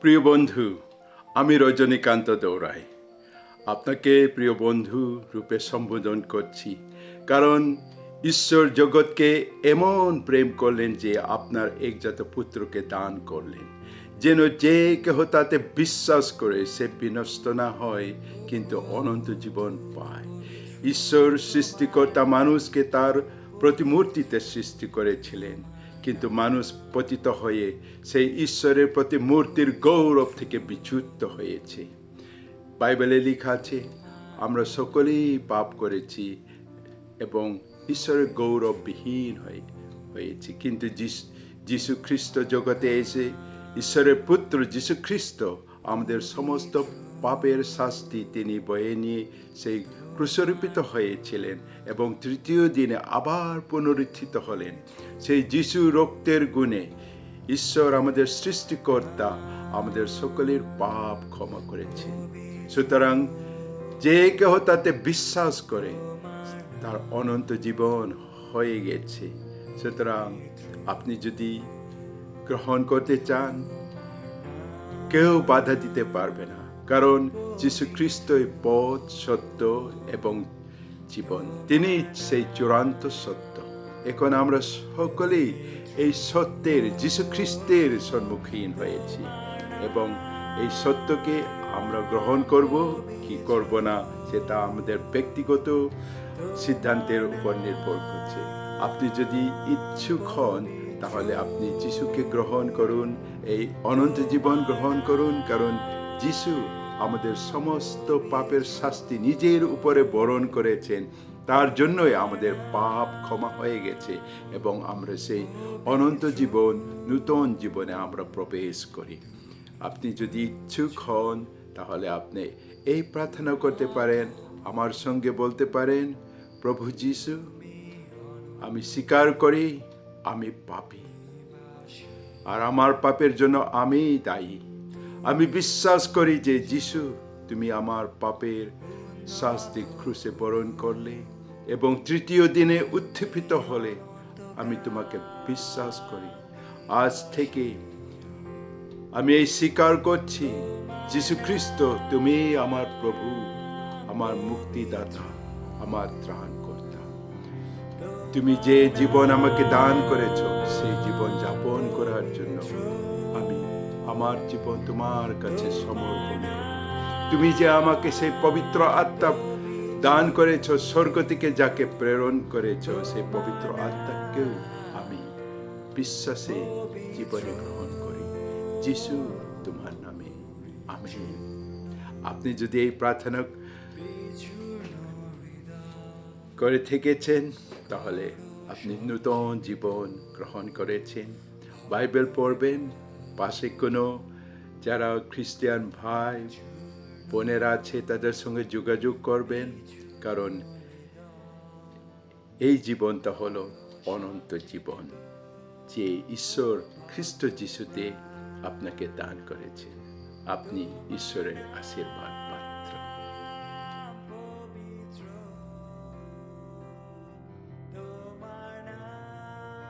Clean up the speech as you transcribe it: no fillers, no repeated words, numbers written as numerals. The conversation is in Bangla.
প্রিয় বন্ধু, আমি রজনীকান্ত দৌড়াই। আপনাকে প্রিয় বন্ধু রূপে সম্বোধন করছি, কারণ ঈশ্বর জগৎকে এমন প্রেম করলেন যে আপনার একজাত পুত্রকে দান করলেন, যেন যে কেহ তাতে বিশ্বাস করে সে বিনষ্ট না হয়, কিন্তু অনন্ত জীবন পায়। ঈশ্বর সৃষ্টিকর্তা মানুষকে তার প্রতিমূর্তিতে সৃষ্টি করেছিলেন, কিন্তু মানুষ পতিত হয়ে সেই ঈশ্বরের প্রতিমূর্তির গৌরব থেকে বিচ্যুত হয়েছে। বাইবেলে লেখা আছে, আমরা সকলেই পাপ করেছি এবং ঈশ্বরের গৌরববিহীন হয়েছি। কিন্তু যীশু খ্রিস্ট জগতে এসে, ঈশ্বরের পুত্র যীশু খ্রিস্ট আমাদের সমস্ত পাপের শাস্তি তিনি বয়ে নিয়ে সেই ক্রুশারোপিত হয়েছিলেন এবং তৃতীয় দিনে আবার পুনরুত্থিত হলেন। সেই যীশু রক্তের গুণে ঈশ্বর আমাদের সৃষ্টিকর্তা আমাদের সকলের পাপ ক্ষমা করেছেন। সুতরাং যে কেহ তাতে বিশ্বাস করে তার অনন্ত জীবন হয়ে গেছে। সুতরাং আপনি যদি গ্রহণ করতে চান, কেউ বাধা দিতে পারবে না, কারণ যীশু খ্রিস্টই পথ, সত্য এবং জীবন। তিনি সেই চূড়ান্ত সত্য। এখন আমরা সকলেই এই সত্যের, যীশু খ্রিস্টের সম্মুখীন হয়েছি এবং এই সত্যকে আমরা গ্রহণ করব কি করব না, সেটা আমাদের ব্যক্তিগত সিদ্ধান্তের উপর নির্ভর করছে। আপনি যদি ইচ্ছুক হন, তাহলে আপনি যিশুকে গ্রহণ করুন, এই অনন্ত জীবন গ্রহণ করুন, কারণ যিশু আমাদের সমস্ত পাপের শাস্তি নিজের উপরে বরণ করেছেন। তার জন্যই আমাদের পাপ ক্ষমা হয়ে গেছে এবং আমরা সেই অনন্ত জীবন, নূতন জীবনে আমরা প্রবেশ করি। আপনি যদি ইচ্ছুক হন, তাহলে আপনি এই প্রার্থনা করতে পারেন, আমার সঙ্গে বলতে পারেন, প্রভু যিশু, আমি স্বীকার করি আমি পাপী, আর আমার পাপের জন্য আমি দায়ী। আমি বিশ্বাস করি যে যিশু, তুমি আমার পাপের শাস্তি ক্রুশে বরণ করলে এবং তৃতীয় দিনে উত্থিত হলে। আমি তোমাকে বিশ্বাস করি। আজ থেকে আমি এই স্বীকার করছি, যীশু খ্রিস্ট তুমি আমার প্রভু, আমার মুক্তিদাতা, আমার ত্রাণকর্তা। তুমি যে জীবন আমাকে দান করেছ, সেই জীবন যাপন করার জন্য আমি আমার জীবন তোমার কাছে সমর্পণ করি। তুমি যে আমাকে সেই পবিত্র আত্মা দান করেছ, স্বর্গ থেকে যাকে প্রেরণ করেছ, সেই পবিত্র আত্মাকেও আমি বিশ্বাসে জীবনে গ্রহণ করি। যিশু, তোমার নামে আমেন। আপনি যদি এই প্রার্থনা করে থেকেছেন, তাহলে আপনি নূতন জীবন গ্রহণ করেছেন। বাইবেল পড়বেন, পাশে কোনো যারা খ্রিস্টান ভাই বোনেরা আছে তাদের সঙ্গে যোগাযোগ করবেন, কারণ এই জীবনটা হলো অনন্ত জীবন, যে ঈশ্বর খ্রিস্ট যিশুতে আপনাকে দান করেছেন। আপনি ঈশ্বরের আশীর্বাদ